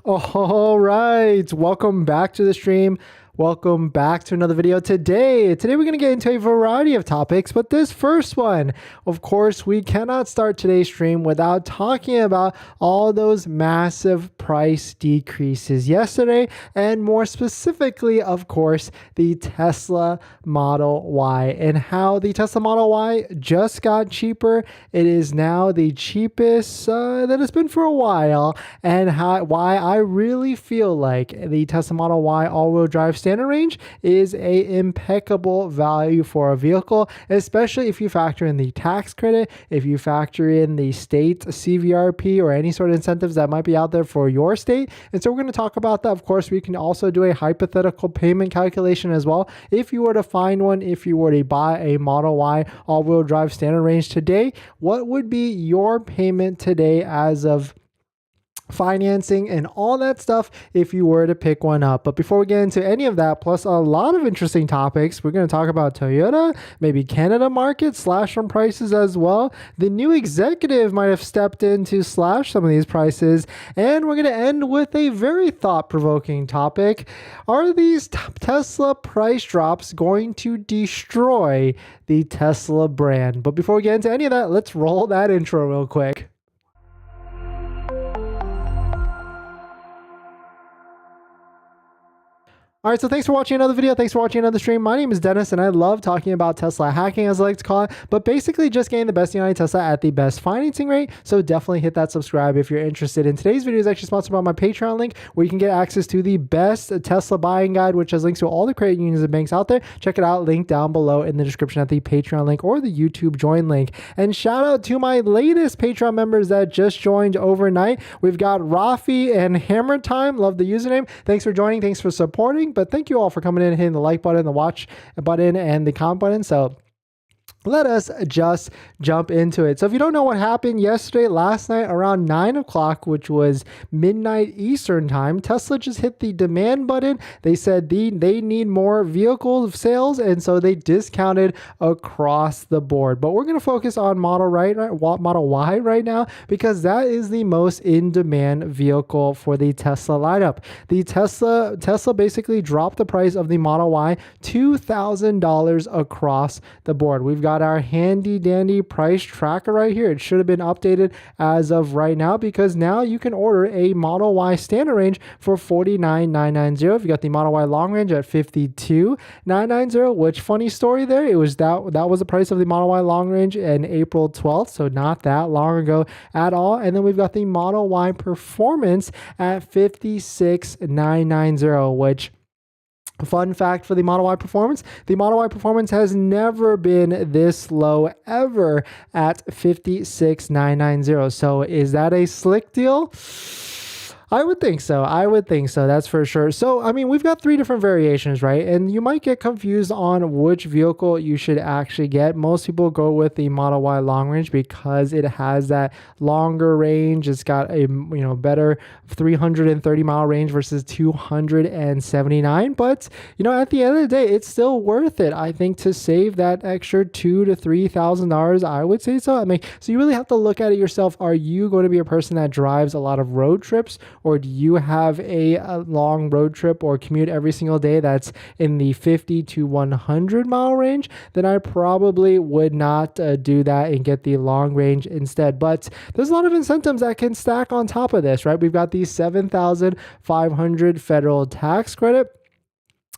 All right, welcome back to the stream. Welcome back to another video. Today we're going to get into a variety of topics, but this first one, of course, we cannot start today's stream without talking about all those massive price decreases yesterday, and more specifically, of course, the Tesla Model Y and how the Tesla Model Y just got cheaper. It is now the cheapest that it's been for a while, and why I really feel like the Tesla Model Y all-wheel drive standard range is a impeccable value for a vehicle, especially if you factor in the tax credit, if you factor in the state CVRP or any sort of incentives that might be out there for your state. And so we're going to talk about that. Of course, we can also do a hypothetical payment calculation as well. If you were to find one, if you were to buy a Model Y all-wheel drive standard range today, what would be your payment today as of financing and all that stuff if you were to pick one up? But before we get into any of that, plus a lot of interesting topics, we're going to talk about Toyota, maybe Canada market, slash some prices as well. The new executive might have stepped in to slash some of these prices, and we're going to end with a very thought-provoking topic. Are these Tesla price drops going to destroy the Tesla brand? But before we get into any of that, let's roll that intro real quick. All right, so thanks for watching another video. Thanks for watching another stream. My name is Dennis, and I love talking about Tesla hacking, as I like to call it, but basically just getting the best United Tesla at the best financing rate. So definitely hit that subscribe if you're interested. And today's video is actually sponsored by my Patreon link, where you can get access to the best Tesla buying guide, which has links to all the credit unions and banks out there. Check it out, link down below in the description at the Patreon link or the YouTube join link. And shout out to my latest Patreon members that just joined overnight. We've got Rafi and Hammer Time. Love the username. Thanks for joining. Thanks for supporting. But thank you all for coming in, hitting the like button, the watch button, and the comment button. So let us just jump into it. So if you don't know what happened yesterday, last night around 9 o'clock, which was midnight Eastern time, Tesla just hit the demand button. They said they need more vehicle sales, and so they discounted across the board. But we're going to focus on Model Y right now, because that is the most in-demand vehicle for the Tesla lineup. The Tesla basically dropped the price of the Model Y $2,000 across the board. We've got our handy dandy price tracker right here. It should have been updated as of right now, because now you can order a Model Y standard range for $49,990. If you got the Model Y long range at $52,990, which, funny story there, it was that was the price of the Model Y long range in April 12th, so not that long ago at all. And then we've got the Model Y Performance at $56,990, which, fun fact for the Model Y Performance, the Model Y Performance has never been this low ever at $56,990. So is that a slick deal? I would think so. That's for sure. So, I mean, we've got three different variations, right? And you might get confused on which vehicle you should actually get. Most people go with the Model Y long range because it has that longer range. It's got a better 330 mile range versus 279. But at the end of the day, it's still worth it, I think, to save that extra $2,000 to $3,000. I would say so. I mean, so you really have to look at it yourself. Are you going to be a person that drives a lot of road trips? Or do you have a long road trip or commute every single day that's in the 50 to 100 mile range? Then I probably would not do that and get the long range instead. But there's a lot of incentives that can stack on top of this, right? We've got the $7,500 federal tax credit,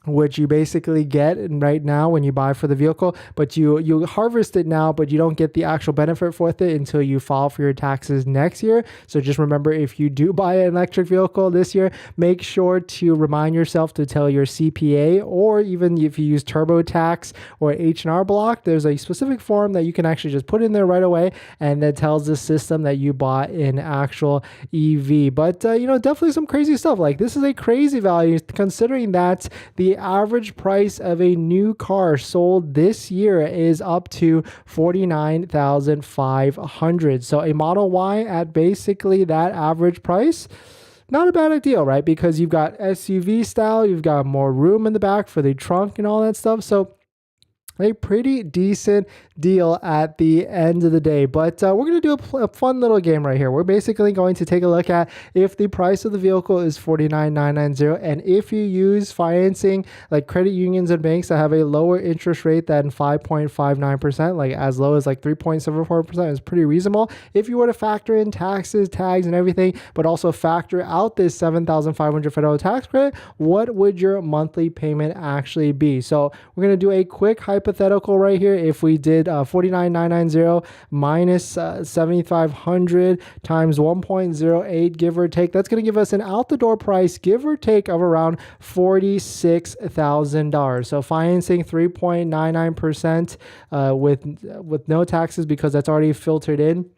which you basically get right now when you buy for the vehicle, but you harvest it now, but you don't get the actual benefit for it until you file for your taxes next year. So just remember, if you do buy an electric vehicle this year, make sure to remind yourself to tell your CPA, or even if you use TurboTax or H&R Block, there's a specific form that you can actually just put in there right away, and that tells the system that you bought an actual EV. But definitely some crazy stuff. Like, this is a crazy value, considering that the average price of a new car sold this year is up to $49,500. So a Model Y at basically that average price, not a bad deal, right? Because you've got SUV style, you've got more room in the back for the trunk and all that stuff. So a pretty decent deal at the end of the day. But we're going to do a fun little game right here. We're basically going to take a look at if the price of the vehicle is $49,990, and if you use financing like credit unions and banks that have a lower interest rate than 5.59%, like as low as like 3.74%, is pretty reasonable. If you were to factor in taxes, tags, and everything, but also factor out this $7,500 federal tax credit, what would your monthly payment actually be? So we're going to do a quick hypothetical right here. If we did 49,990 minus 7,500 times 1.08, give or take, that's going to give us an out the door price, give or take, of around $46,000. So financing 3.99% with no taxes, because that's already filtered in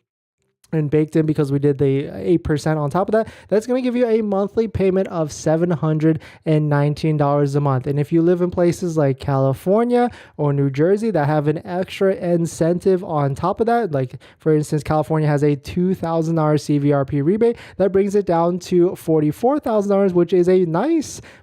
and baked in because we did the 8% on top of that. That's going to give you a monthly payment of $719 a month. And if you live in places like California or New Jersey that have an extra incentive on top of that, like for instance, California has a $2,000 CVRP rebate, that brings it down to $44,000, which is a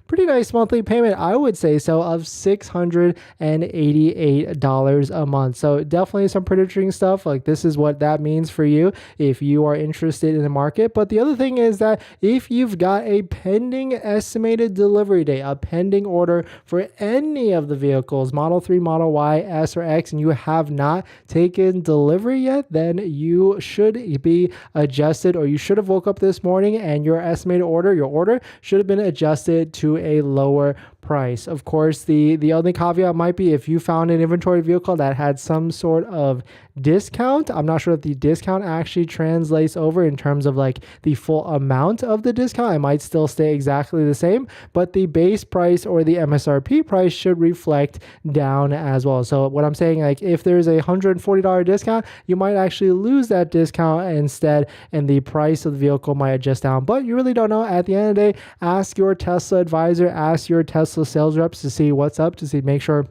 pretty nice monthly payment, I would say so, of $688 a month. So definitely some pretty interesting stuff. Like this is what that means for you if you are interested in the market. But the other thing is that if you've got a pending estimated delivery date, a pending order for any of the vehicles, Model 3, Model Y, S, or X, and you have not taken delivery yet, then you should be adjusted, or you should have woke up this morning and your estimated order, your order should have been adjusted to a lower price. Of course, the only caveat might be if you found an inventory vehicle that had some sort of discount. I'm not sure if the discount actually translates over in terms of like the full amount of the discount. It might still stay exactly the same, but the base price or the MSRP price should reflect down as well. So what I'm saying, like if there's a $140 discount, you might actually lose that discount instead, and the price of the vehicle might adjust down. But you really don't know. At the end of the day, ask your Tesla advisor, ask your Tesla sales reps to see what's up, to make sure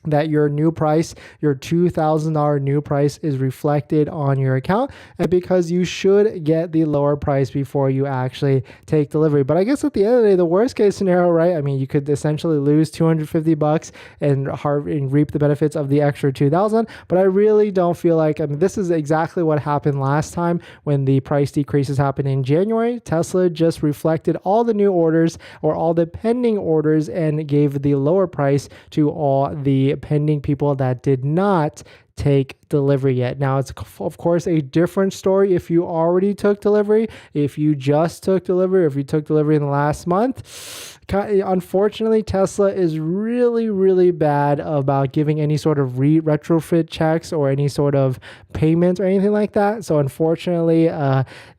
that your new price, your $2,000 new price, is reflected on your account, and because you should get the lower price before you actually take delivery. But I guess at the end of the day, the worst case scenario, right? I mean, you could essentially lose $250 and reap the benefits of the extra $2,000. But I really don't feel like, I mean, this is exactly what happened last time when the price decreases happened in January. Tesla just reflected all the new orders or all the pending orders and gave the lower price to all the pending people that did not take delivery yet. Now, it's of course a different story if you already took delivery, if you just took delivery, or if you took delivery in the last month. Unfortunately, Tesla is really, really bad about giving any sort of retrofit checks or any sort of payments or anything like that. So unfortunately,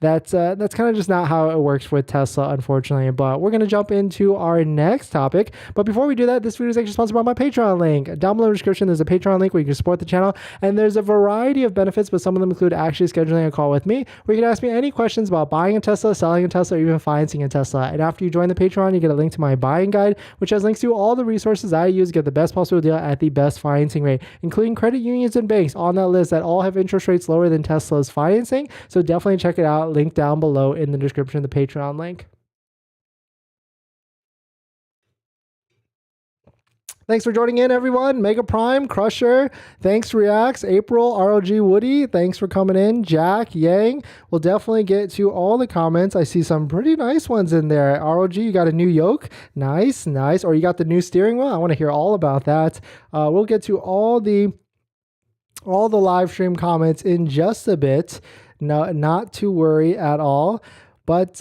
that's kind of just not how it works with Tesla, unfortunately. But we're going to jump into our next topic. But before we do that, this video is actually sponsored by my Patreon link. Down below in the description, there's a Patreon link where you can support the channel. And there's a variety of benefits, but some of them include actually scheduling a call with me, where you can ask me any questions about buying a Tesla, selling a Tesla, or even financing a Tesla. And after you join the Patreon, you get a link to my buying guide, which has links to all the resources I use to get the best possible deal at the best financing rate, including credit unions and banks on that list that all have interest rates lower than Tesla's financing. So definitely check it out. Link down below in the description of the Patreon link. Thanks for joining in, everyone. Mega Prime, Crusher, thanks Reacts, April, ROG Woody, thanks for coming in. Jack, Yang, we'll definitely get to all the comments. I see some pretty nice ones in there. ROG, you got a new yoke. Nice. Or you got the new steering wheel. I want to hear all about that. We'll get to all the live stream comments in just a bit. No, not to worry at all. But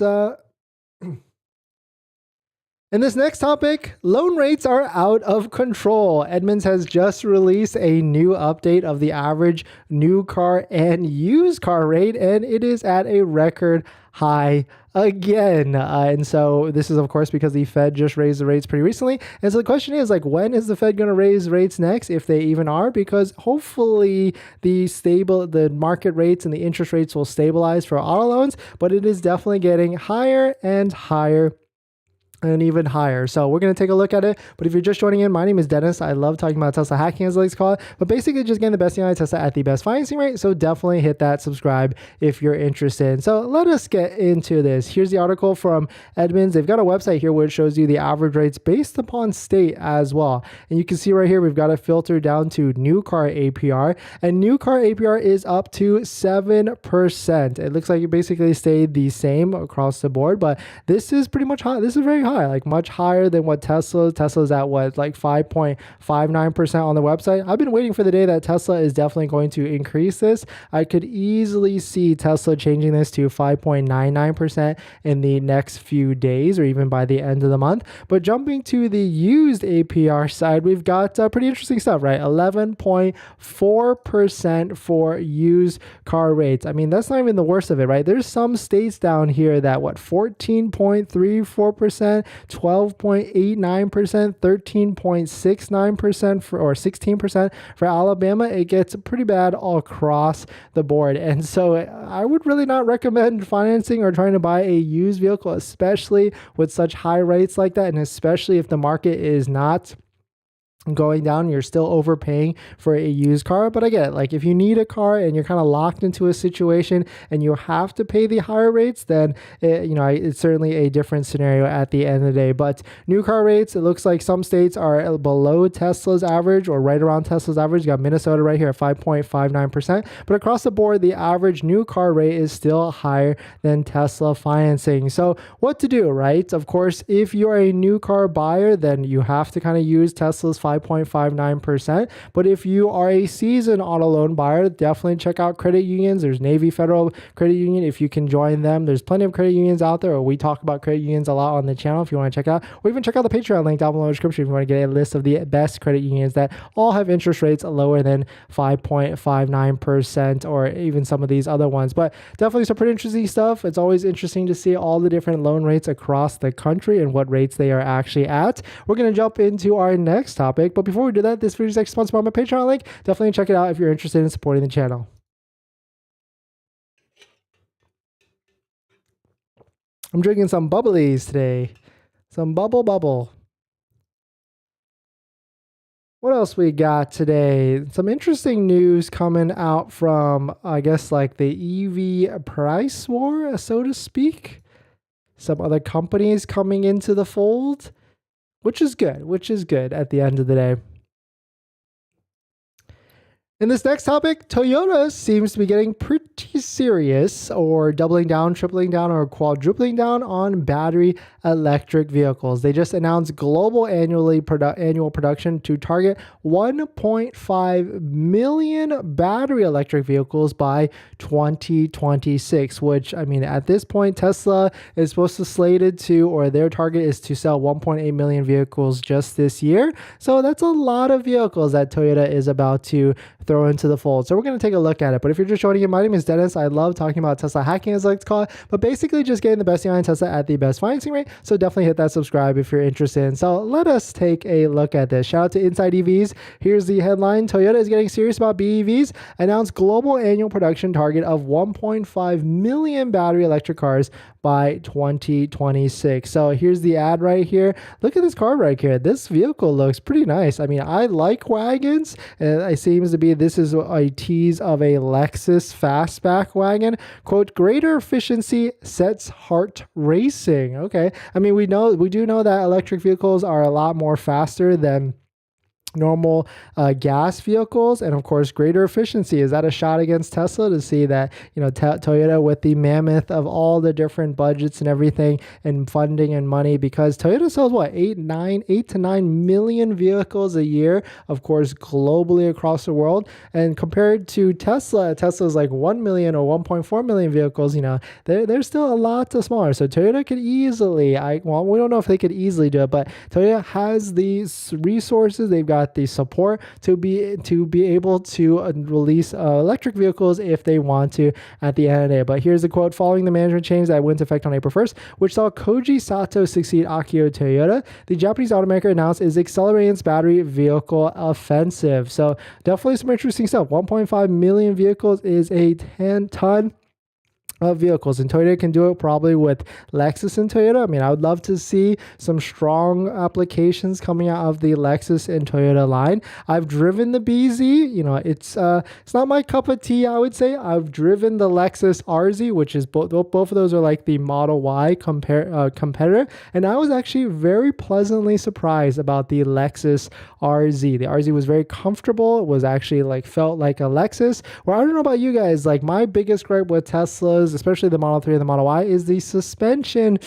in this next topic, loan rates are out of control. Edmunds has just released a new update of the average new car and used car rate, and it is at a record high again. And so this is, of course, because the Fed just raised the rates pretty recently. And so the question is, like, when is the Fed going to raise rates next, if they even are? Because hopefully the market rates and the interest rates will stabilize for auto loans, but it is definitely getting higher and higher and even higher. So we're going to take a look at it. But if you're just joining in, my name is Dennis. I love talking about Tesla hacking, as I like to call it. But basically just getting the best deal on Tesla at the best financing rate. So definitely hit that subscribe if you're interested. So let us get into this. Here's the article from Edmunds. They've got a website here where it shows you the average rates based upon state as well. And you can see right here, we've got a filter down to new car APR. And new car APR is up to 7%. It looks like it basically stayed the same across the board, but this is pretty much high. This is very high, like much higher than what Tesla's at, what, like 5.59% on the website. I've been waiting for the day that Tesla is definitely going to increase this. I could easily see Tesla changing this to 5.99% in the next few days or even by the end of the month. But jumping to the used APR side, we've got pretty interesting stuff, right? 11.4% for used car rates. I mean, that's not even the worst of it, right? There's some states down here that, what, 14.34%, 12.89%, 13.69% or 16% for Alabama. It gets pretty bad all across the board. And so I would really not recommend financing or trying to buy a used vehicle, especially with such high rates like that. And especially if the market is not going down, you're still overpaying for a used car. But I get it, like if you need a car and you're kind of locked into a situation and you have to pay the higher rates, then it's certainly a different scenario at the end of the day. But new car rates, it looks like some states are below Tesla's average or right around Tesla's average. You got Minnesota right here at 5.59%, but across the board, the average new car rate is still higher than Tesla financing. So what to do, right? Of course, if you're a new car buyer, then you have to kind of use Tesla's 5.59%. But if you are a seasoned auto loan buyer, definitely check out credit unions. There's Navy Federal Credit Union. If you can join them, there's plenty of credit unions out there, or we talk about credit unions a lot on the channel if you want to check out, or even check out the Patreon link down below in the description if you want to get a list of the best credit unions that all have interest rates lower than 5.59% or even some of these other ones. But definitely some pretty interesting stuff. It's always interesting to see all the different loan rates across the country and what rates they are actually at. We're going to jump into our next topic. But before we do that, this video is actually sponsored by my Patreon link. Definitely check it out if you're interested in supporting the channel. I'm drinking some bubblies today. Some bubble. What else we got today? Some interesting news coming out from, I guess, like the EV price war, so to speak. Some other companies coming into the fold, which is good at the end of the day. In this next topic, Toyota seems to be getting pretty serious, or doubling down, tripling down, or quadrupling down on battery electric vehicles. They just announced global annual production to target 1.5 million battery electric vehicles by 2026, which, I mean, at this point, Tesla is supposed to slated to, or their target is to sell 1.8 million vehicles just this year. So that's a lot of vehicles that Toyota is about to throw into the fold. So we're going to take a look at it. But if you're just joining in, my name is Dennis. I love talking about Tesla hacking, as I like to call it, but basically just getting the best deal on Tesla at the best financing rate. So definitely hit that subscribe if you're interested. So let us take a look at this. Shout out to Inside EVs. Here's the headline. Toyota is getting serious about BEVs. Announced global annual production target of 1.5 million battery electric cars by 2026. So here's the ad right here. Look at this car right here. This vehicle looks pretty nice. I mean, I like wagons. It seems to be, this is a tease of a Lexus fastback wagon. Quote, greater efficiency sets heart racing. Okay. I mean, we do know that electric vehicles are a lot more faster than normal gas vehicles, and of course greater efficiency. Is that a shot against Tesla to see that, Toyota with the mammoth of all the different budgets and everything and funding and money, because Toyota sells what, 8 to 9 million vehicles a year, of course globally across the world, and compared to Tesla's like 1 million or 1.4 million vehicles, they're still a lot smaller. So Toyota could easily, we don't know if they could easily do it, but Toyota has these resources, they've got the support to be able to release electric vehicles if they want to at the end of the day. But here's a quote: following the management change that went into effect on April 1st, which saw Koji Sato succeed Akio Toyota, the Japanese automaker announced is accelerating its battery vehicle offensive. So definitely some interesting stuff. 1.5 million vehicles is a 10-ton vehicles, and Toyota can do it probably with Lexus and Toyota. I mean, I would love to see some strong applications coming out of the Lexus and Toyota line. I've driven the BZ, you know, it's not my cup of tea, I would say. I've driven the Lexus RZ, which is both of those are like the Model Y competitor, and I was actually very pleasantly surprised about the Lexus RZ. The RZ was very comfortable. It was actually like felt like a Lexus. Well, I don't know about you guys, like my biggest gripe with Teslas, especially the Model 3 and the Model Y, is the suspension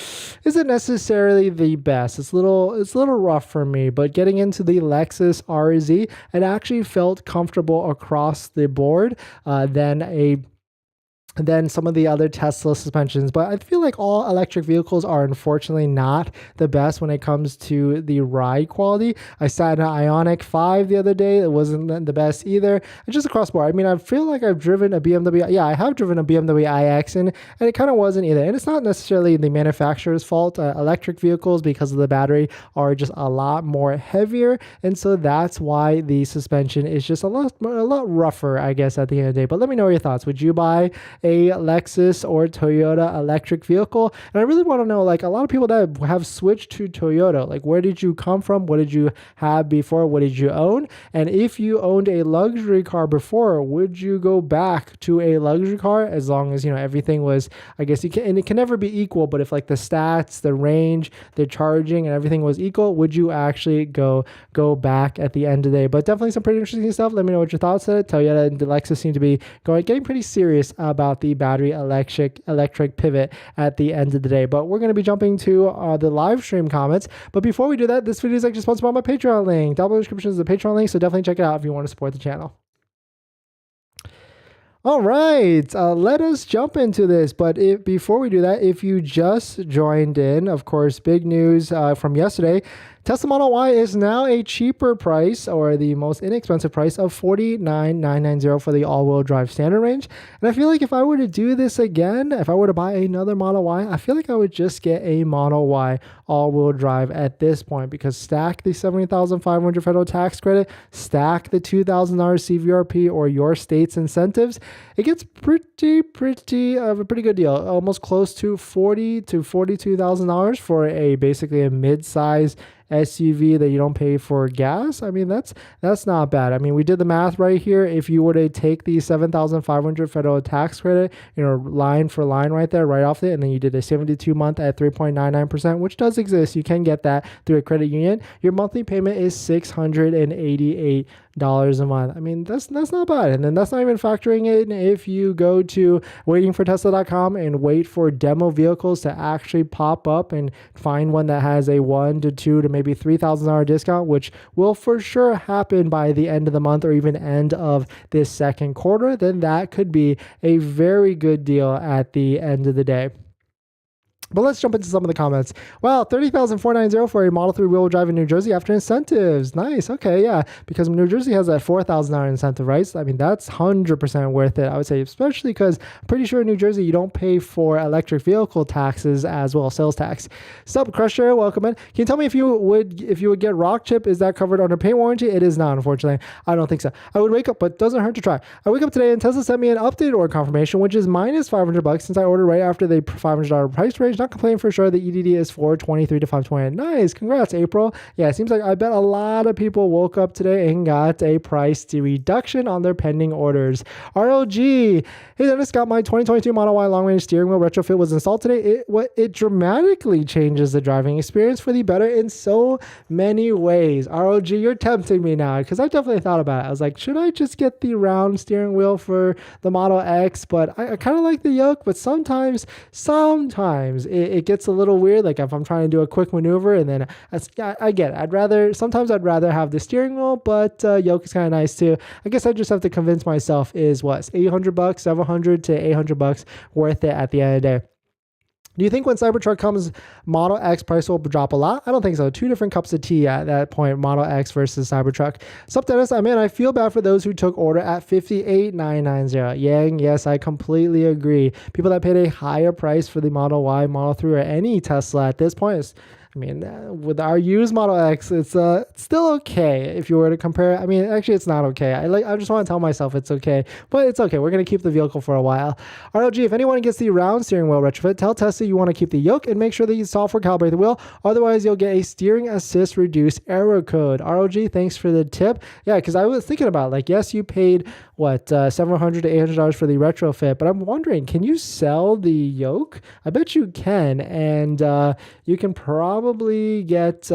isn't necessarily the best. It's a little rough for me, but getting into the Lexus RZ, it actually felt comfortable across the board than some of the other Tesla suspensions. But I feel like all electric vehicles are unfortunately not the best when it comes to the ride quality. I sat in an Ioniq 5 the other day. It wasn't the best either. And just across board, I mean, I feel like I've driven a BMW. Yeah, I have driven a BMW iX, and it kind of wasn't either. And it's not necessarily the manufacturer's fault. Electric vehicles, because of the battery, are just a lot more heavier. And so that's why the suspension is just a lot rougher, I guess, at the end of the day. But let me know your thoughts. Would you buy a Lexus or Toyota electric vehicle? And I really want to know, like, a lot of people that have switched to Toyota, like, where did you come from? What did you have before? What did you own? And if you owned a luxury car before, would you go back to a luxury car, as long as, you know, everything was, I guess you can, and it can never be equal, but if like the stats, the range, the charging, and everything was equal, would you actually go back at the end of the day? But definitely some pretty interesting stuff. Let me know what your thoughts are. Toyota and Lexus seem to be getting pretty serious about the battery electric pivot at the end of the day. But we're going to be jumping to the live stream comments. But before we do that, this video is actually sponsored by my Patreon link. Down below in the description is the Patreon link, so definitely check it out if you want to support the channel. All right, let us jump into this. But before we do that, if you just joined in, of course, big news from yesterday. Tesla Model Y is now a cheaper price, or the most inexpensive price, of $49,990 for the all-wheel drive standard range. And I feel like if I were to do this again, if I were to buy another Model Y, I feel like I would just get a Model Y all-wheel drive at this point, because stack the $70,500 federal tax credit, stack the $2,000 CVRP or your state's incentives, it gets pretty of a pretty good deal, almost close to $40,000 to $42,000 for basically a mid-size SUV that you don't pay for gas. I mean, that's not bad. I mean, we did the math right here. If you were to take the $7,500 federal tax credit, you know, line for line right there, right off it, and then you did a 72-month at 3.99%, which does exist. You can get that through a credit union. Your monthly payment is $688 a month. I mean, that's not bad. And then that's not even factoring in if you go to waitingfortesla.com and wait for demo vehicles to actually pop up and find one that has a $1,000 to $2,000 to maybe $3,000 discount, which will for sure happen by the end of the month or even end of this second quarter. Then that could be a very good deal at the end of the day. But let's jump into some of the comments. Wow, $30,490 for a Model 3 wheel drive in New Jersey after incentives. Nice. Okay, yeah, because New Jersey has that $4,000 incentive, right? So, I mean, that's 100% worth it, I would say, especially because I'm pretty sure in New Jersey you don't pay for electric vehicle taxes as well, sales tax. Sup, Crusher, welcome in. Can you tell me if you would get rock chip? Is that covered under paint warranty? It is not, unfortunately. I don't think so. I would wake up, but it doesn't hurt to try. I wake up today and Tesla sent me an updated order confirmation, which is minus $500 since I ordered right after the $500 price range. Not complaining for sure. The EDD is 423 to 520. Nice. Congrats, April. Yeah, it seems like I bet a lot of people woke up today and got a price reduction on their pending orders. RLG. Hey, Dennis, got my 2022 Model Y long range steering wheel retrofit was installed today. It dramatically changes the driving experience for the better in so many ways. RLG, you're tempting me now, because I definitely thought about it. I was like, should I just get the round steering wheel for the Model X? But I kind of like the yoke, but sometimes it gets a little weird. Like if I'm trying to do a quick maneuver, and then I get it. Sometimes I'd rather have the steering wheel, but yoke is kind of nice too. I guess I just have to convince myself is what, $800, $700 to $800 worth it at the end of the day. Do you think when Cybertruck comes, Model X price will drop a lot? I don't think so. Two different cups of tea at that point, Model X versus Cybertruck. Sup, Dennis? I feel bad for those who took order at $58,990. Yang, yes, I completely agree. People that paid a higher price for the Model Y, Model 3, or any Tesla at this point is, I mean, with our used Model X, it's still okay if you were to compare. I mean, actually, it's not okay. I just want to tell myself it's okay, but it's okay. We're gonna keep the vehicle for a while. RLG, if anyone gets the round steering wheel retrofit, tell Tesla you want to keep the yoke and make sure that you software calibrate the wheel. Otherwise, you'll get a steering assist reduced error code. RLG, thanks for the tip. Yeah, because I was thinking about like, yes, you paid what $700 to $800 for the retrofit, but I'm wondering, can you sell the yoke? I bet you can, and you can probably get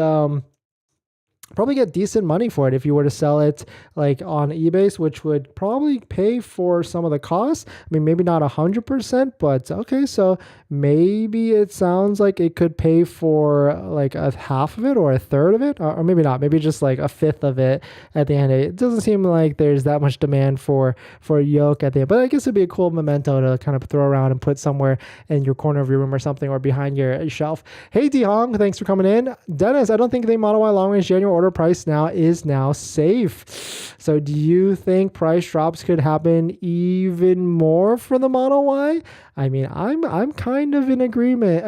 decent money for it if you were to sell it like on eBay, which would probably pay for some of the costs. I mean, maybe not 100%, but okay, so maybe it sounds like it could pay for like a half of it or a third of it, or maybe not, maybe just like a fifth of it at the end. It doesn't seem like there's that much demand for a yoke at the end, but I guess it'd be a cool memento to kind of throw around and put somewhere in your corner of your room or something, or behind your shelf. Hey D Hong, thanks for coming in. Dennis, I don't think the Model Y long range January order price now is now safe. So do you think price drops could happen even more for the Model Y? I mean, I'm kind of in agreement,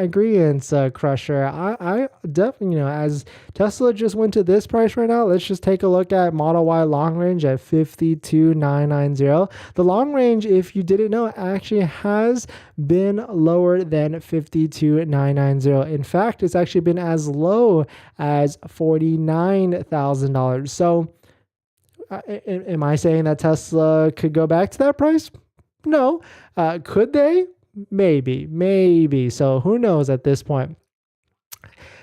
Crusher. I definitely, as Tesla just went to this price right now, let's just take a look at Model Y long range at 52,990. The long range, if you didn't know, actually has been lower than 52,990. In fact, it's actually been as low as $49,000. So am I saying that Tesla could go back to that price? No. Could they? Maybe. So who knows at this point?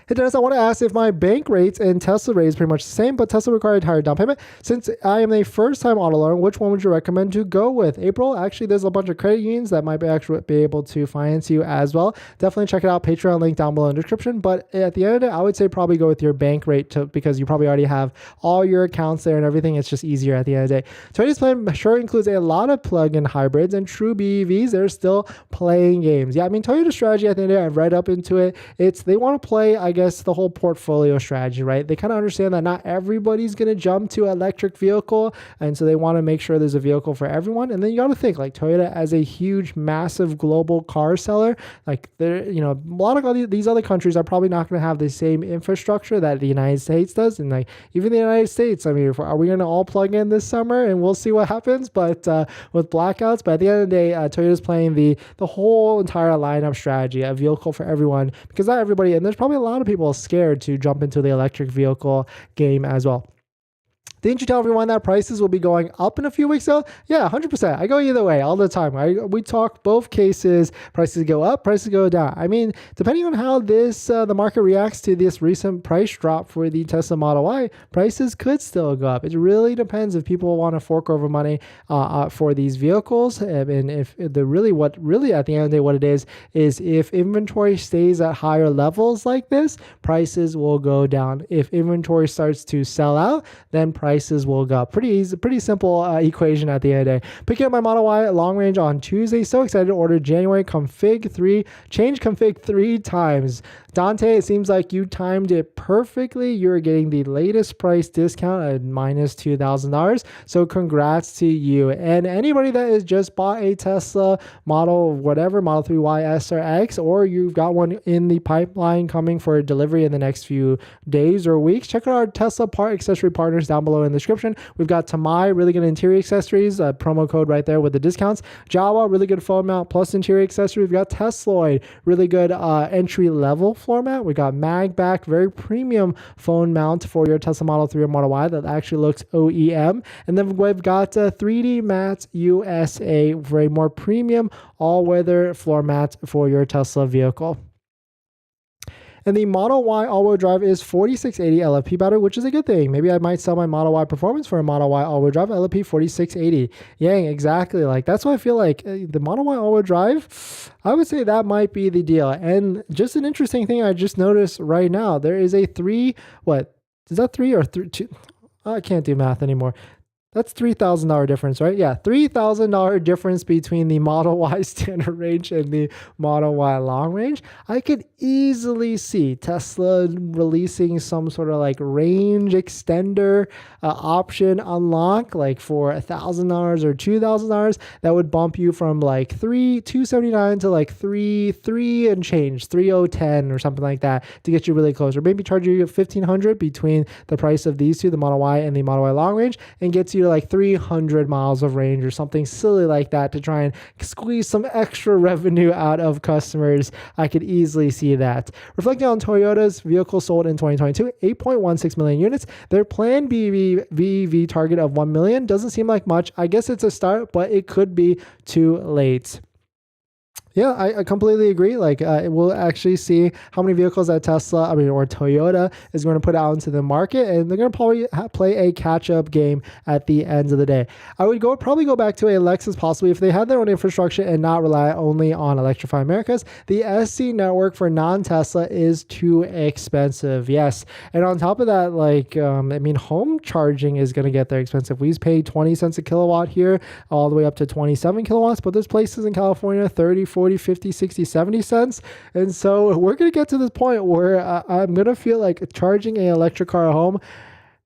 Hey Dennis, I want to ask if my bank rates and Tesla rates pretty much the same, but Tesla required higher down payment. Since I am a first-time auto loaner, which one would you recommend to go with? April, actually, there's a bunch of credit unions that might be able to finance you as well. Definitely check it out. Patreon link down below in the description. But at the end of the day, I would say probably go with your bank rate because you probably already have all your accounts there and everything. It's just easier at the end of the day. Toyota's plan sure includes a lot of plug-in hybrids and true BEVs. They're still playing games. Yeah, I mean, Toyota's strategy at the end of the day, I've read up into it. They want to play, I guess, the whole portfolio strategy, right? They kind of understand that not everybody's going to jump to electric vehicle, and so they want to make sure there's a vehicle for everyone. And then you got to think like Toyota as a huge, massive global car seller, like they're, a lot of these other countries are probably not going to have the same infrastructure that the United States does. And like even the United States, I mean, are we going to all plug in this summer and we'll see what happens? But with blackouts, but at the end of the day, Toyota's playing the whole entire lineup strategy, a vehicle for everyone, because not everybody, and there's probably a lot of people scared to jump into the electric vehicle game as well. Didn't you tell everyone that prices will be going up in a few weeks though? Yeah, 100%. I go either way all the time. We talk both cases. Prices go up, prices go down. I mean, depending on how the market reacts to this recent price drop for the Tesla Model Y, prices could still go up. It really depends if people want to fork over money for these vehicles. And if at the end of the day, what it is if inventory stays at higher levels like this, prices will go down. If inventory starts to sell out, then prices will go up. Pretty simple equation at the end of the day. Picking up my Model Y long range on Tuesday. So excited to order January change config 3 times. Dante, it seems like you timed it perfectly. You're getting the latest price discount at minus $2,000. So congrats to you. And anybody that has just bought a Tesla Model 3Y, S, or X, or you've got one in the pipeline coming for delivery in the next few days or weeks, check out our Tesla accessory partners down below in the description. We've got Tamai, really good interior accessories, promo code right there with the discounts. Jawa, really good phone mount plus interior accessory. We've got Tesloid, really good entry level floor mat. We got MAGBAK, very premium phone mount for your Tesla Model 3 or Model Y that actually looks OEM. And then we've got 3D Mats USA for a more premium all-weather floor mat for your Tesla vehicle. And the Model Y all-wheel drive is 4680 LFP battery, which is a good thing. Maybe I might sell my Model Y Performance for a Model Y all-wheel drive LFP 4680. Yang, exactly. Like that's why I feel like the Model Y all-wheel drive, I would say that might be the deal. And just an interesting thing I just noticed right now, there is a 3, what? Is that 3 or 3? 2? I can't do math anymore. That's $3,000 difference, right? Yeah, $3,000 difference between the Model Y standard range and the Model Y long range. I could easily see Tesla releasing some sort of like range extender option unlock, like for $1,000 or $2,000. That would bump you from like $279 to like three and change, 3010 or something like that, to get you really close, or maybe charge you $1,500 between the price of these two, the Model Y and the Model Y long range, and gets you to like 300 miles of range or something silly like that to try and squeeze some extra revenue out of customers. I could easily see that. Reflecting on Toyota's vehicles sold in 2022, 8.16 million units. Their planned BEV target of 1 million doesn't seem like much. I guess it's a start, but it could be too late. Yeah, I completely agree. Like, we'll actually see how many vehicles that Tesla, or Toyota is going to put out into the market, and they're going to probably play a catch-up game at the end of the day. I would probably go back to a Lexus possibly if they had their own infrastructure and not rely only on Electrify Americas. The SC network for non-Tesla is too expensive. Yes, and on top of that, like, home charging is going to get there expensive. We pay 20 cents a kilowatt here, all the way up to 27 kilowatts, but there's places in California 30, 40, 50, 60, 70 cents. And so we're going to get to this point where I'm going to feel like charging an electric car at home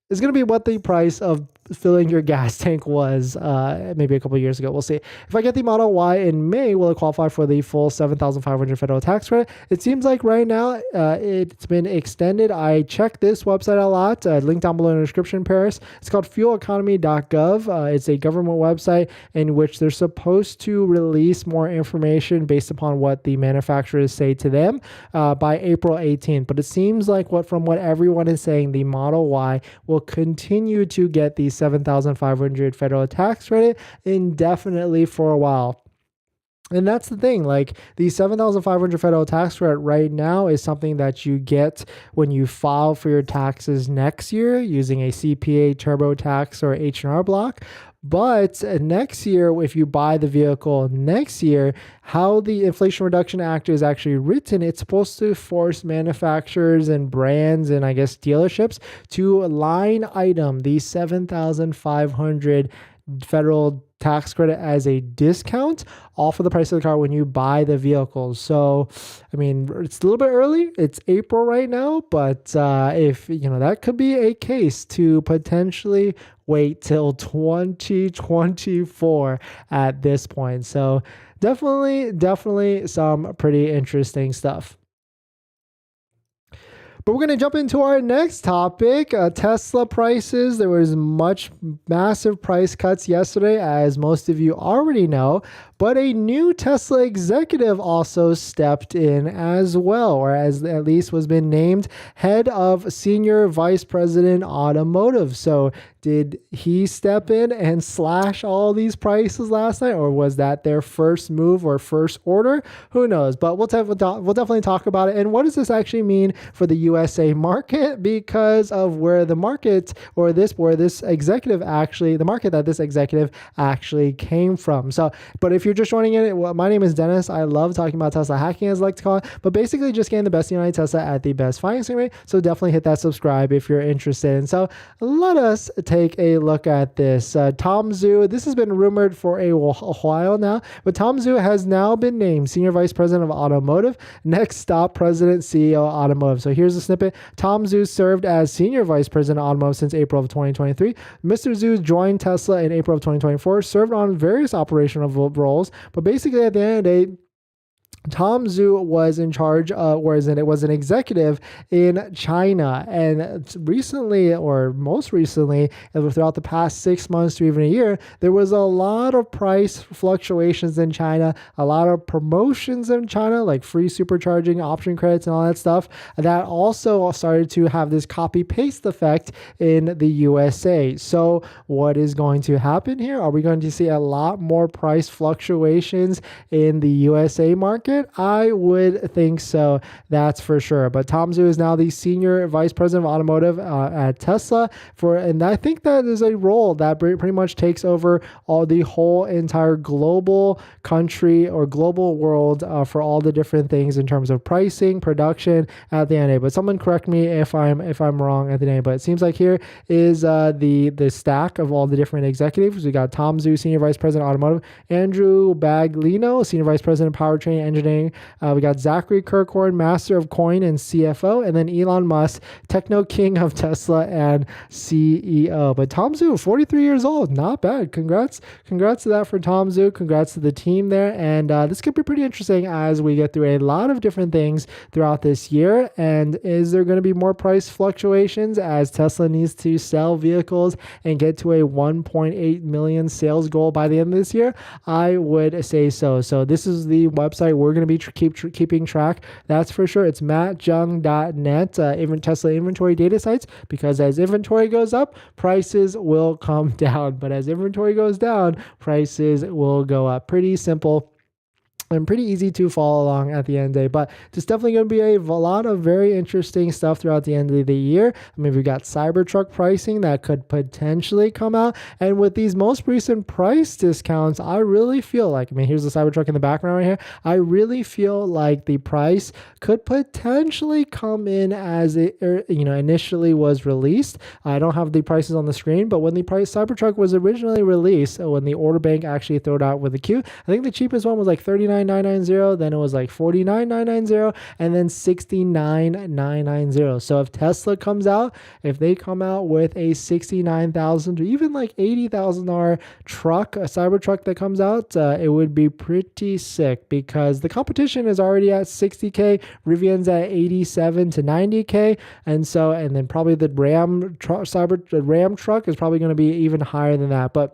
is going to be what the price of filling your gas tank was maybe a couple of years ago. We'll see. If I get the Model Y in May, will it qualify for the full $7,500 federal tax credit? It seems like right now it's been extended. I checked this website a lot. Link down below in the description, Paris. It's called fueleconomy.gov. It's a government website in which they're supposed to release more information based upon what the manufacturers say to them by April 18th. But it seems like from what everyone is saying, the Model Y will continue to get the $7,500 federal tax credit indefinitely for a while. And that's the thing, like the $7,500 federal tax credit right now is something that you get when you file for your taxes next year using a CPA, TurboTax, or H&R Block. But next year, if you buy the vehicle next year, how the Inflation Reduction Act is actually written, it's supposed to force manufacturers and brands and I guess dealerships to line item the $7,500 federal tax credit as a discount off of the price of the car when you buy the vehicle. So, it's a little bit early. It's April right now, but if that could be a case to potentially wait till 2024 at this point. So definitely some pretty interesting stuff. But we're going to jump into our next topic, Tesla prices. There was massive price cuts yesterday, as most of you already know, but a new Tesla executive also stepped in as well, or as at least was been named head of Senior Vice President Automotive. So did he step in and slash all these prices last night, or was that their first move or first order? Who knows? But we'll definitely talk about it. And what does this actually mean for the USA market? Because of where the market the market that this executive actually came from. So, but if you're just joining in, my name is Dennis. I love talking about Tesla hacking, as I like to call it, but basically just getting the best United Tesla at the best financing rate. So definitely hit that subscribe if you're interested. And so let us take a look at this. Tom Zhu, this has been rumored for a while now, but Tom Zhu has now been named Senior Vice President of Automotive, Next Stop President, CEO Automotive. So here's a snippet. Tom Zhu served as Senior Vice President of Automotive since April of 2023. Mr. Zhu joined Tesla in April of 2024, served on various operational roles, but basically at the end of the day, Tom Zhu was in charge, it was an executive in China. And recently, or most recently, throughout the past 6 months to even a year, there was a lot of price fluctuations in China, a lot of promotions in China, like free supercharging, option credits, and all that stuff. That also started to have this copy-paste effect in the USA. So what is going to happen here? Are we going to see a lot more price fluctuations in the USA market? market? I would think so. That's for sure. But Tom Zhu is now the senior vice president of automotive at Tesla and I think that is a role that pretty much takes over the whole entire global country or global world for all the different things in terms of pricing, production at the end. But someone correct me if I'm wrong at the end. But it seems like here is the stack of all the different executives. We got Tom Zhu, senior vice president of automotive, Andrew Baglino, senior vice president of powertrain engineering. We got Zachary Kirkhorn, master of coin and CFO, and then Elon Musk, techno king of Tesla and CEO. But Tom Zhu, 43 years old, not bad. Congrats to that for Tom Zhu. Congrats to the team there. And this could be pretty interesting as we get through a lot of different things throughout this year. And is there going to be more price fluctuations as Tesla needs to sell vehicles and get to a 1.8 million sales goal by the end of this year? I would say so. So this is the website we're going to be keeping track. That's for sure. It's mattjung.net, even Tesla inventory data sites, because as inventory goes up, prices will come down. But as inventory goes down, prices will go up. Pretty simple and pretty easy to follow along at the end of the day. But there's definitely going to be a lot of very interesting stuff throughout the end of the year. I mean, we've got Cybertruck pricing that could potentially come out. And with these most recent price discounts, I really feel like, I mean, here's the Cybertruck in the background right here. I really feel like the price could potentially come in as it initially was released. I don't have the prices on the screen, but when the Cybertruck was originally released, when the order bank actually threw it out with a queue, I think the cheapest one was like $39,990, then it was like $49,990, and then $69,990. So if Tesla comes out, if they come out with a $69,000 or even like $80,000 truck, a Cybertruck that comes out, it would be pretty sick because the competition is already at $60K, Rivian's at $87 to $90K, and then probably the Ram truck is probably going to be even higher than that. But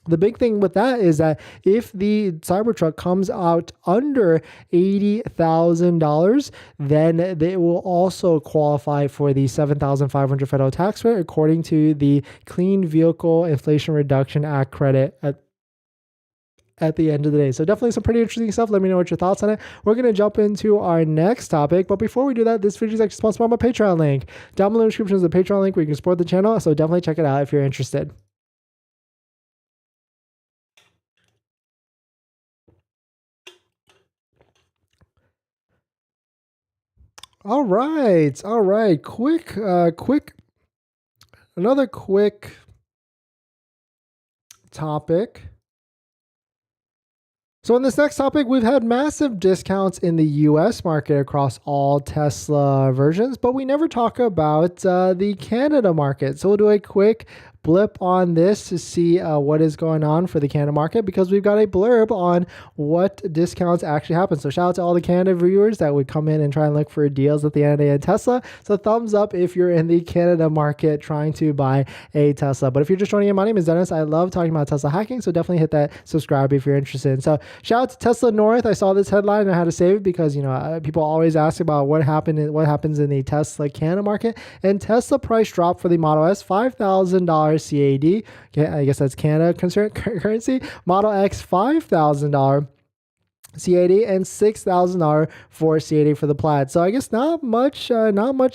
the big thing with that is that if the Cybertruck comes out under $80,000, then they will also qualify for the $7,500 federal tax rate according to the Clean Vehicle Inflation Reduction Act credit at the end of the day. So definitely some pretty interesting stuff. Let me know what your thoughts on it. We're going to jump into our next topic. But before we do that, this video is actually sponsored by my Patreon link. Down below in the description is the Patreon link where you can support the channel. So definitely check it out if you're interested. All right. Another quick topic. So in this next topic, we've had massive discounts in the US market across all Tesla versions, but we never talk about the Canada market. So we'll do a quick blip on this to see what is going on for the Canada market, because we've got a blurb on what discounts actually happen. So shout out to all the Canada viewers that would come in and try and look for deals at the end of the day at Tesla. So thumbs up if you're in the Canada market trying to buy a Tesla. But if you're just joining in, my name is Dennis. I love talking about Tesla hacking, so definitely hit that subscribe if you're interested. So shout out to Tesla North. I saw this headline and I had to save it because people always ask about what happens in the Tesla Canada market. And Tesla price drop for the Model S, $5,000 CAD. I guess that's Canada currency. Model X, $5,000 CAD, and $6,000 for CAD for the Plaid. So I guess not much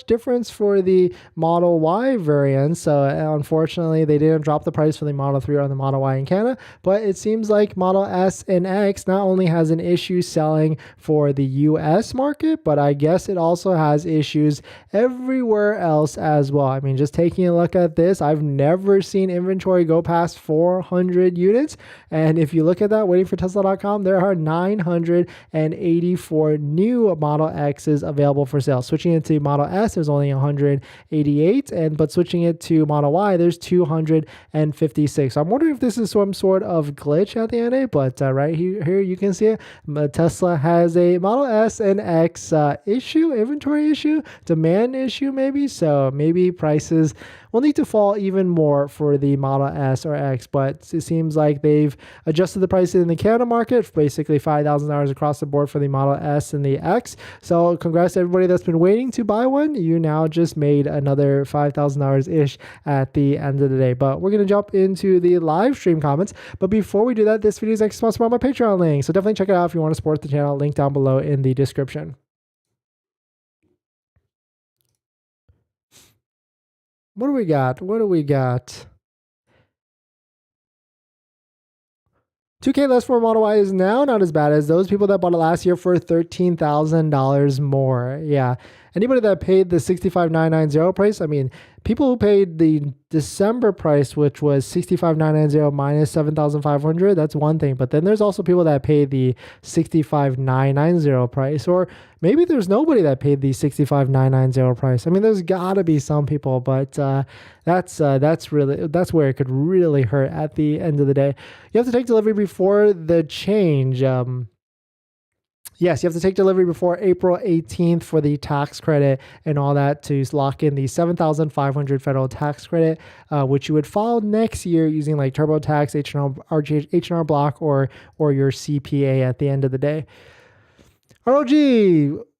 difference for the Model Y variant. So unfortunately, they didn't drop the price for the Model 3 or the Model Y in Canada, but it seems like Model S and X not only has an issue selling for the US market, but I guess it also has issues everywhere else as well. I mean, just taking a look at this, I've never seen inventory go past 400 units. And if you look at that, waiting for Tesla.com, there are 984 new Model X's available for sale. Switching it to Model S, there's only 188, but switching it to Model Y, there's 256. So I'm wondering if this is some sort of glitch at the end of it, but right here you can see it. Tesla has a Model S and X inventory issue, demand issue maybe. So maybe prices will need to fall even more for the Model S or X, but it seems like they've adjusted the prices in the Canada market, basically $5,000 $5,000 across the board for the Model S and the X. So congrats to everybody that's been waiting to buy one. You now just made another $5,000-ish at the end of the day. But we're going to jump into the live stream comments. But before we do that, this video is actually sponsored by my Patreon link. So definitely check it out if you want to support the channel. Link down below in the description. What do we got? 2K less for Model Y is now not as bad as those people that bought it last year for $13,000 more. Yeah. Anybody that paid the $65,990 price, I mean, people who paid the December price, which was $65,990 minus $7,500, that's one thing. But then there's also people that paid the $65,990 price, or maybe there's nobody that paid the $65,990 price. I mean, there's got to be some people, but that's where it could really hurt at the end of the day. You have to take delivery before the change. Yes, you have to take delivery before April 18th for the tax credit and all that to lock in the $7,500 federal tax credit, which you would file next year using like TurboTax, H&R Block, or your CPA at the end of the day. ROG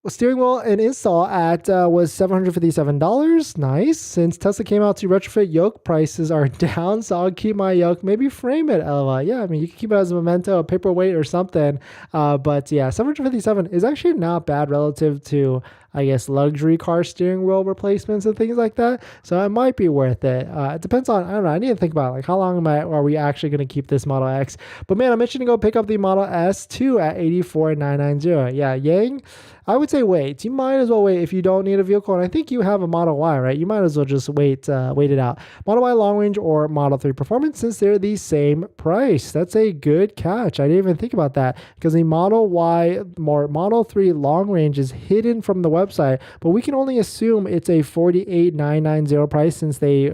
steering wheel and install at was $757. Nice. Since Tesla came out to retrofit yoke, prices are down, so I'll keep my yoke. Maybe frame it. Yeah, I mean, you can keep it as a memento, a paperweight or something. But yeah, $757 is actually not bad relative to, I guess, luxury car steering wheel replacements and things like that. So it might be worth it. It depends on, I don't know, I need to think about like how long are we actually going to keep this Model X. But man, I'm itching to go pick up the Model S too at $84,990. Yeah, Yang, I would say wait. You might as well wait if you don't need a vehicle. And I think you have a Model Y, right? You might as well just wait it out. Model Y long range or Model 3 performance, since they're the same price. That's a good catch. I didn't even think about that because the Model Y or Model 3 long range is hidden from the website, but we can only assume it's a $48,990 price since they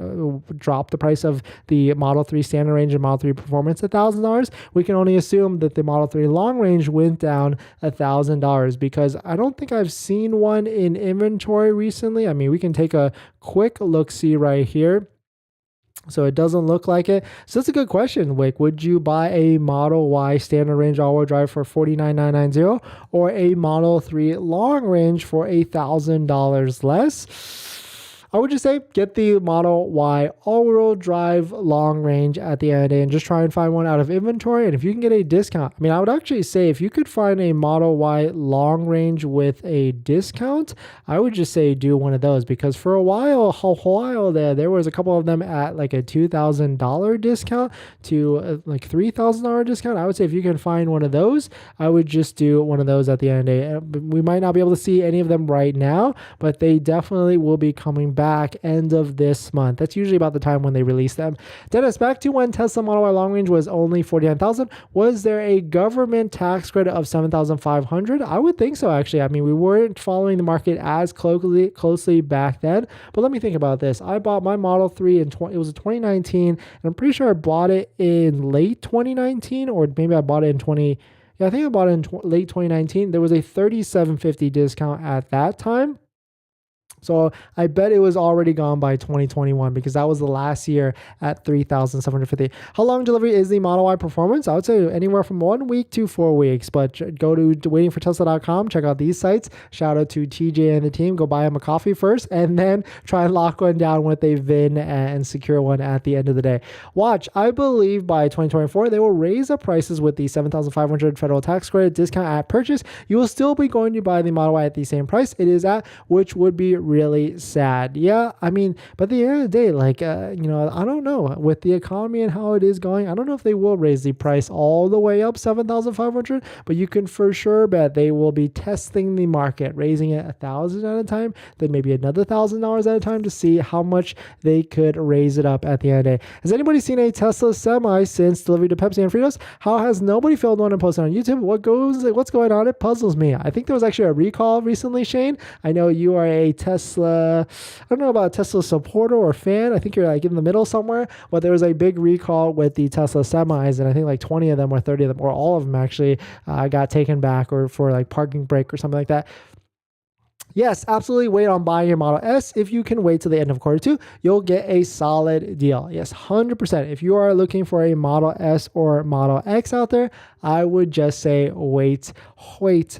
dropped the price of the Model 3 standard range and Model 3 performance $1,000. We can only assume that the Model 3 long range went down $1,000 because I don't think I've seen one in inventory recently. I mean, we can take a quick look-see right here. So it doesn't look like it. So that's a good question, Wick. Would you buy a Model Y standard range all-wheel drive for $49,990 or a Model 3 long range for $1,000 less? I would just say get the Model Y all-wheel drive long range at the end of the day and just try and find one out of inventory. And if you can get a discount, I mean, I would actually say if you could find a Model Y long range with a discount, I would just say do one of those, because for a while there was a couple of them at like a $2,000 discount to like $3,000 discount. I would say if you can find one of those, I would just do one of those at the end of the day. We might not be able to see any of them right now, but they definitely will be coming back end of this month. That's usually about the time when they release them. Dennis, back to when Tesla Model Y long range was only $49,000. Was there a government tax credit of $7,500? I would think so, actually. I mean, we weren't following the market as closely back then, but let me think about this. I bought my Model 3 it was a 2019, and I'm pretty sure I bought it in late 2019, or maybe I bought it in I think I bought it in late 2019. There was a $3,750 discount at that time. So I bet it was already gone by 2021 because that was the last year at $3,750. How long delivery is the Model Y performance? I would say anywhere from 1 week to 4 weeks, but go to waitingfortesla.com, check out these sites. Shout out to TJ and the team. Go buy them a coffee first and then try and lock one down with a VIN and secure one at the end of the day. Watch, I believe by 2024, they will raise the prices with the $7,500 federal tax credit discount at purchase. You will still be going to buy the Model Y at the same price it is at, which would be really sad. Yeah, I mean, but at the end of the day, like, I don't know. With the economy and how it is going, I don't know if they will raise the price all the way up $7,500, but you can for sure bet they will be testing the market, raising it $1,000 at a time, then maybe another $1,000 at a time to see how much they could raise it up at the end of the day. Has anybody seen a Tesla semi since delivery to Pepsi and Fritos? How has nobody filmed one and posted on YouTube? What's going on? It puzzles me. I think there was actually a recall recently, Shane. I know you are a Tesla, I don't know about a Tesla supporter or fan. I think you're like in the middle somewhere, but there was a big recall with the Tesla semis, and I think like 20 of them or 30 of them, or all of them actually got taken back or for like parking brake or something like that. yes, absolutely wait on buying your Model S. If you can wait till the end of quarter two, you'll get a solid deal. Yes, 100%. If you are looking for a Model S or Model X out there, I would just say wait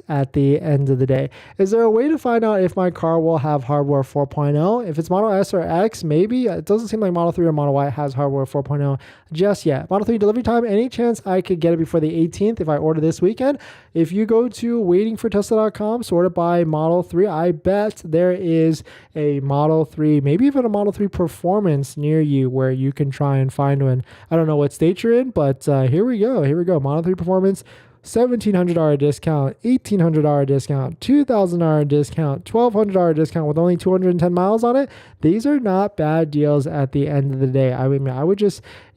at the end of the day. Is there a way to find out if my car will have hardware 4.0? If it's Model S or X, maybe. It doesn't seem like Model 3 or Model Y has hardware 4.0 just yet. Model 3 delivery time, any chance I could get it before the 18th if I order this weekend? If you go to waitingfortesla.com, sort it by Model 3, I bet there is a Model 3, maybe even a Model 3 Performance near you where you can try and find one. I don't know what state you're in, but here we go. Model 3 Performance, $1,700 discount, $1,800 discount, $2,000 discount, $1,200 discount with only 210 miles on it. These are not bad deals at the end of the day. I mean,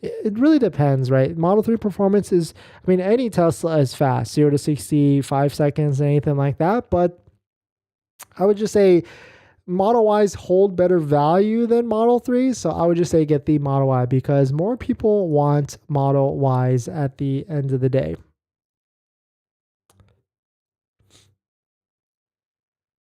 it really depends, right? Model 3 Performance is, any Tesla is fast, 0 to 60, 5 seconds, anything like that. But I would just say Model Ys hold better value than Model 3. So I would just say get the Model Y because more people want Model Ys at the end of the day.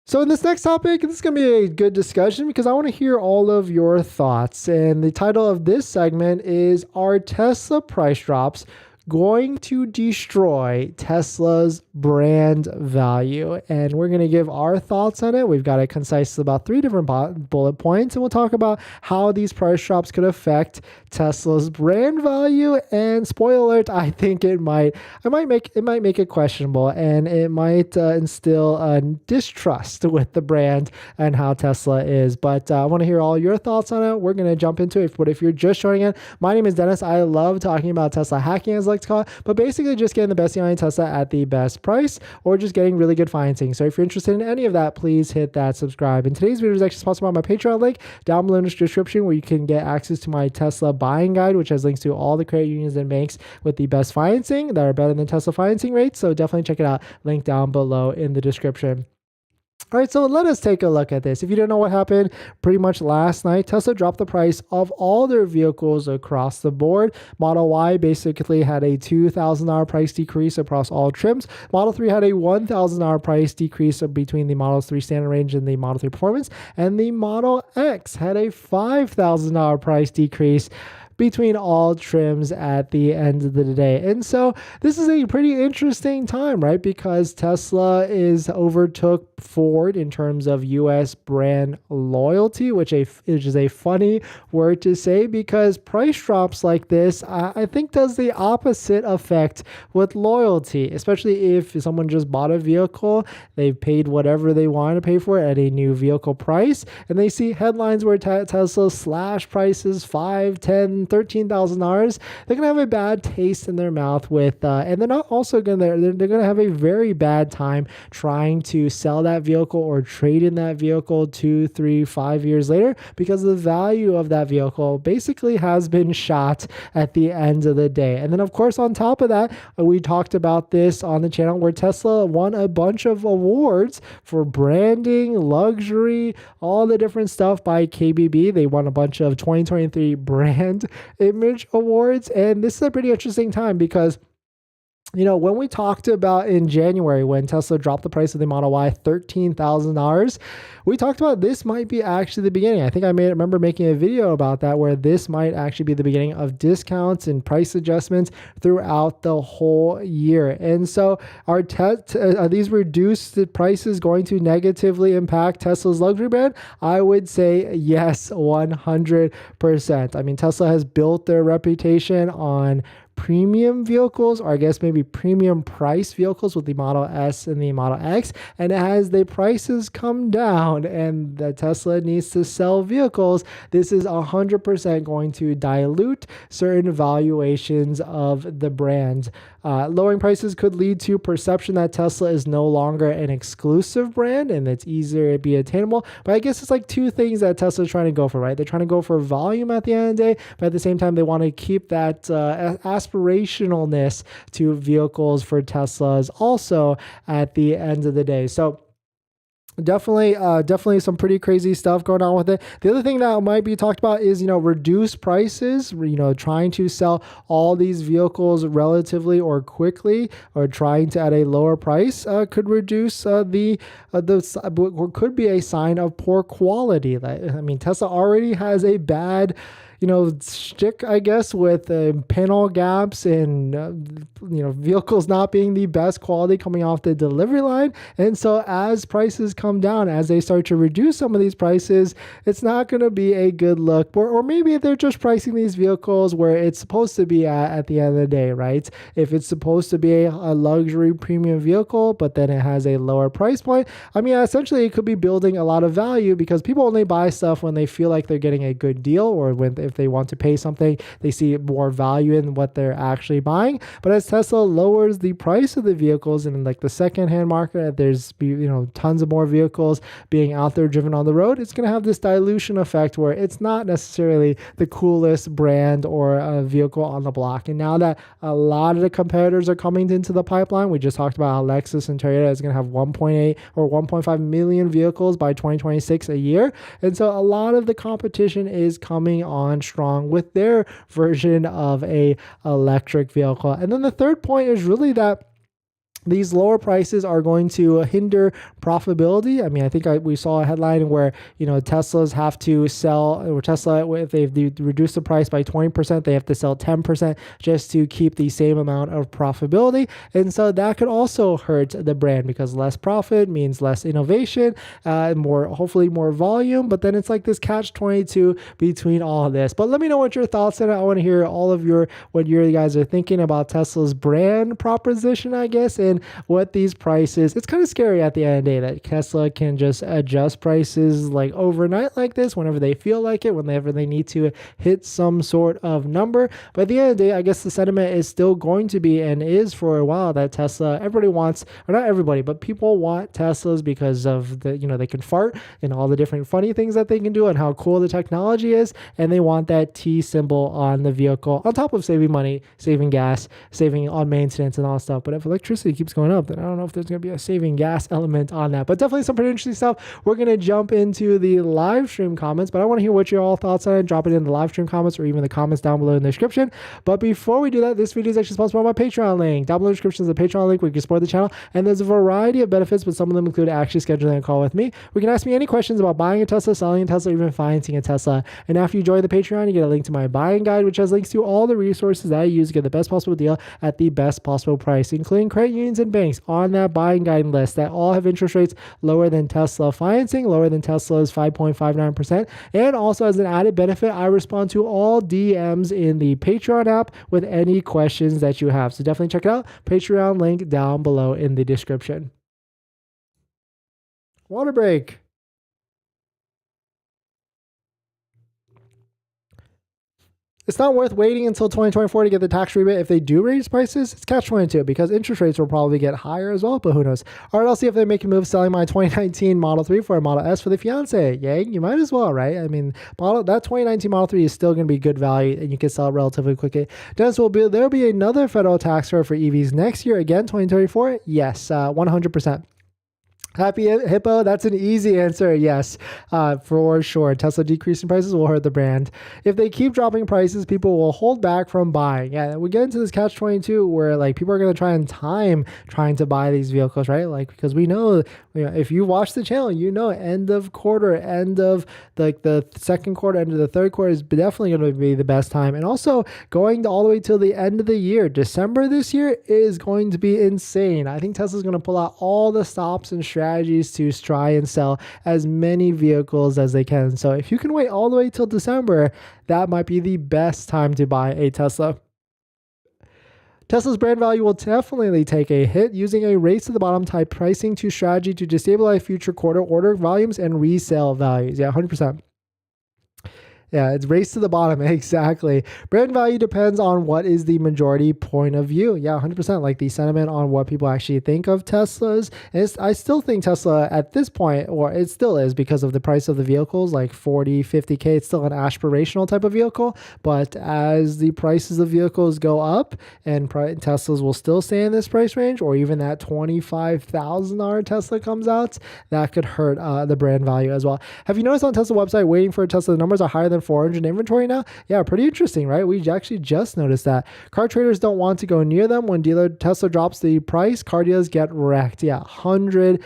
So in this next topic, this is going to be a good discussion because I want to hear all of your thoughts. And the title of this segment is, are Tesla price drops going to destroy Tesla's brand value? And we're going to give our thoughts on it. We've got it concise about 3 different bullet points, and we'll talk about how these price drops could affect Tesla's brand value. And spoiler alert, I think it might make it questionable, and it might instill distrust with the brand and how Tesla is. But I want to hear all your thoughts on it. We're going to jump into it. But if you're just joining in, my name is Dennis. I love talking about Tesla hacking, as I like to call it, but basically just getting the best deal on Tesla at the best price, or just getting really good financing. So if you're interested in any of that, please hit that subscribe. And today's video is actually sponsored by my Patreon link down below in the description, where you can get access to my Tesla buying guide, which has links to all the credit unions and banks with the best financing that are better than Tesla financing rates. So definitely check it out. Link down below in the description. All right, so let us take a look at this. If you don't know what happened, pretty much last night, Tesla dropped the price of all their vehicles across the board. Model Y basically had a $2,000 price decrease across all trims. Model 3 had a $1,000 price decrease between the Model 3 standard range and the Model 3 Performance. And the Model X had a $5,000 price decrease between all trims at the end of the day. And so this is a pretty interesting time, right? Because Tesla overtook Ford in terms of US brand loyalty, which is a funny word to say, because price drops like this, I think does the opposite effect with loyalty, especially if someone just bought a vehicle, they've paid whatever they want to pay for it at a new vehicle price, and they see headlines where Tesla slash prices $5,000, $10,000, $13,000, they're gonna have a bad taste in their mouth with, and they're not also they're gonna have a very bad time trying to sell that vehicle or trade in that vehicle 2, 3, 5 years later, because the value of that vehicle basically has been shot at the end of the day. And then of course on top of that, we talked about this on the channel where Tesla won a bunch of awards for branding, luxury, all the different stuff by KBB. They won a bunch of 2023 brand image awards, and this is a pretty interesting time because when we talked about in January when Tesla dropped the price of the Model Y $13,000, we talked about this might be actually the beginning. I think I remember making a video about that, where this might actually be the beginning of discounts and price adjustments throughout the whole year. And so are these reduced prices going to negatively impact Tesla's luxury brand? I would say yes, 100%. Tesla has built their reputation on premium vehicles, or I guess maybe premium price vehicles with the Model S and the Model X. And as the prices come down and the Tesla needs to sell vehicles, this is 100% going to dilute certain valuations of the brand. Lowering prices could lead to perception that Tesla is no longer an exclusive brand and it's easier to be attainable. But I guess it's like two things that Tesla's trying to go for, right? They're trying to go for volume at the end of the day, but at the same time, they want to keep that aspirationalness to vehicles for Teslas also at the end of the day. So Definitely some pretty crazy stuff going on with it. The other thing that might be talked about is, reduced prices, trying to sell all these vehicles relatively or quickly, or trying to at a lower price could reduce could be a sign of poor quality. I mean, Tesla already has a bad shtick, I guess, with panel gaps and vehicles not being the best quality coming off the delivery line. And so as prices come down, as they start to reduce some of these prices, it's not going to be a good look. Or maybe they're just pricing these vehicles where it's supposed to be at the end of the day, right? If it's supposed to be a luxury premium vehicle, but then it has a lower price point, I mean, essentially it could be building a lot of value, because people only buy stuff when they feel like they're getting a good deal, or if they want to pay something, they see more value in what they're actually buying. But as Tesla lowers the price of the vehicles in like the secondhand market, there's tons of more vehicles being out there driven on the road, it's going to have this dilution effect where it's not necessarily the coolest brand or a vehicle on the block. And now that a lot of the competitors are coming into the pipeline, we just talked about how Lexus and Toyota is going to have 1.8 or 1.5 million vehicles by 2026 a year. And so a lot of the competition is coming on strong with their version of a electric vehicle. And then the third point is really that these lower prices are going to hinder profitability. I mean, I think we saw a headline where, Teslas have to sell, or Tesla, if they've reduced the price by 20%, they have to sell 10% just to keep the same amount of profitability. And so that could also hurt the brand, because less profit means less innovation, hopefully more volume. But then it's like this catch-22 between all of this. But let me know what your thoughts are. I want to hear all of what you guys are thinking about Tesla's brand proposition, I guess, and what these prices. It's kind of scary at the end of the day that Tesla can just adjust prices like overnight like this whenever they feel like it, whenever they need to hit some sort of number. But at the end of the day, I guess the sentiment is still going to be, and is for a while, that Tesla, everybody wants, or not everybody, but people want Teslas because of the, they can fart and all the different funny things that they can do and how cool the technology is. And they want that T symbol on the vehicle, on top of saving money, saving gas, saving on maintenance and all that stuff. But if electricity keeps going up, then I don't know if there's going to be a saving gas element on that. But definitely some pretty interesting stuff. We're going to jump into the live stream comments, but I want to hear what your all thoughts are, and drop it in the live stream comments or even the comments down below in the description. But before we do that, this video is actually sponsored by my Patreon link. Down below in the description is the Patreon link where you can support the channel, and there's a variety of benefits, but some of them include actually scheduling a call with me. We can ask me any questions about buying a Tesla, selling a Tesla, or even financing a Tesla. And after you join the Patreon, you get a link to my buying guide, which has links to all the resources that I use to get the best possible deal at the best possible price, including credit unions and banks on that buying guide list that all have interest rates lower than Tesla financing, lower than Tesla's 5.59%. And also, as an added benefit, I respond to all DMs in the Patreon app with any questions that you have. So definitely check it out. Patreon link down below in the description. Water break. It's not worth waiting until 2024 to get the tax rebate. If they do raise prices, it's catch-22 because interest rates will probably get higher as well, but who knows. All right, I'll see if they make a move selling my 2019 Model 3 for a Model S for the fiance. Yay, you might as well, right? I mean, that 2019 Model 3 is still going to be good value, and you can sell it relatively quickly. Dennis, there'll be another federal tax credit for EVs next year, again, 2024? Yes, 100%. Happy Hippo, that's an easy answer. Yes, for sure. Tesla decreasing prices will hurt the brand. If they keep dropping prices, people will hold back from buying. Yeah, we get into this catch-22 where like people are going to try and time trying to buy these vehicles, right? Like, because we know, if you watch the channel, end of quarter, end of like the second quarter, end of the third quarter is definitely going to be the best time. And also going all the way till the end of the year, December this year is going to be insane. I think Tesla's going to pull out all the stops and strategies to try and sell as many vehicles as they can. So if you can wait all the way till December, that might be the best time to buy a Tesla. Tesla's brand value will definitely take a hit using a race to the bottom type pricing to strategy to destabilize future quarter order volumes and resale values. Yeah, 100%. Yeah, it's race to the bottom. Exactly. Brand value depends on what is the majority point of view. Yeah, 100%. Like the sentiment on what people actually think of Teslas. And I still think Tesla at this point, or it still is because of the price of the vehicles, like 40, 50K, it's still an aspirational type of vehicle. But as the prices of vehicles go up and Teslas will still stay in this price range, or even that $25,000 Tesla comes out, that could hurt the brand value as well. Have you noticed on Tesla website, waiting for a Tesla, the numbers are higher than 400 inventory now? Yeah, pretty interesting, right? We actually just noticed that. Car traders don't want to go near them. When Tesla drops the price, car dealers get wrecked. Yeah, 100%.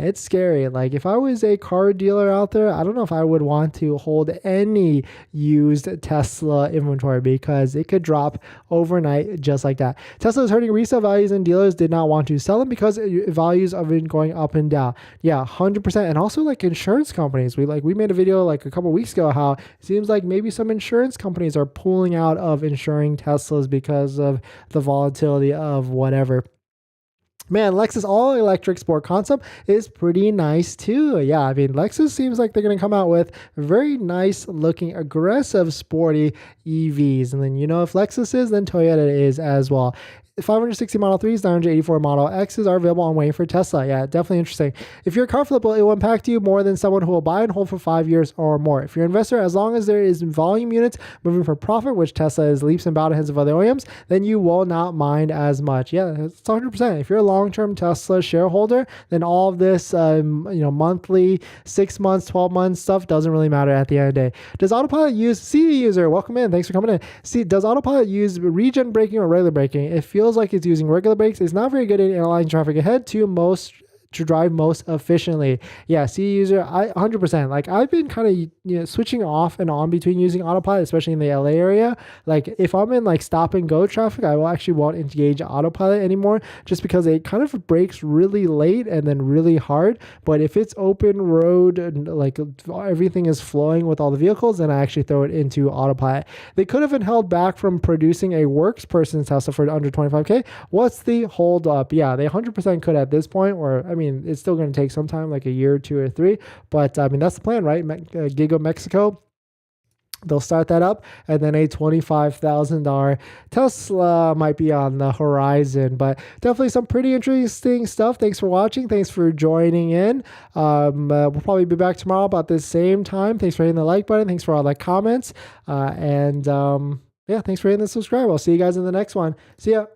It's scary. Like if I was a car dealer out there, I don't know if I would want to hold any used Tesla inventory because it could drop overnight just like that. Tesla is hurting resale values and dealers did not want to sell them because values have been going up and down. Yeah, 100%. And also like insurance companies. We made a video like a couple weeks ago how it seems like maybe some insurance companies are pulling out of insuring Teslas because of the volatility of whatever. Man, Lexus all-electric sport concept is pretty nice too. Yeah, I mean, Lexus seems like they're going to come out with very nice looking, aggressive, sporty EVs. And then, you know, if Lexus is, then Toyota is as well. 560 Model 3s, 984 Model Xs are available on waiting for Tesla. Yeah, definitely interesting. If you're a car flipper, it will impact you more than someone who will buy and hold for 5 years or more. If you're an investor, as long as there is volume units moving for profit, which Tesla is leaps and bounds ahead of other OEMs, then you will not mind as much. Yeah, it's 100%. If you're a long-term Tesla shareholder, then all of this, monthly, 6 months, 12 months stuff doesn't really matter at the end of the day. Does Autopilot use CE user? Welcome in. Thanks for coming in. See, does Autopilot use regen braking or regular braking? It feels like it's using regular brakes. It's not very good at analyzing traffic ahead to drive most efficiently. Yeah, CE user, 100%. Like I've been kind of switching off and on between using Autopilot, especially in the LA area. Like if I'm in like stop and go traffic, I will actually won't engage Autopilot anymore just because it kind of brakes really late and then really hard. But if it's open road and like everything is flowing with all the vehicles, then I actually throw it into Autopilot. They could have been held back from producing a works person's Tesla for under 25K. What's the hold up? Yeah, they 100% could at this point, or I mean, it's still going to take some time, like a year, 2 or 3. But I mean, that's the plan, right? Giga Mexico, they'll start that up, and then a $25,000 Tesla might be on the horizon. But definitely some pretty interesting stuff. Thanks for watching. Thanks for joining in. We'll probably be back tomorrow about the same time. Thanks for hitting the like button. Thanks for all the comments. Thanks for hitting the subscribe. I'll see you guys in the next one. See ya.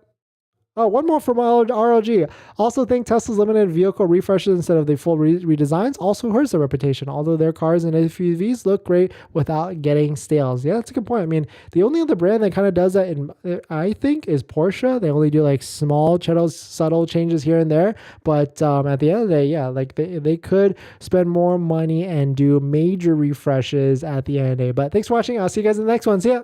Oh, one more from RLG. Also think Tesla's limited vehicle refreshes instead of the full redesigns also hurts their reputation, although their cars and SUVs look great without getting stales. Yeah, that's a good point. I mean, the only other brand that kind of does that, I think, is Porsche. They only do like small, subtle changes here and there. But at the end of the day, yeah, like they could spend more money and do major refreshes at the end of the day. But thanks for watching. I'll see you guys in the next one. See ya.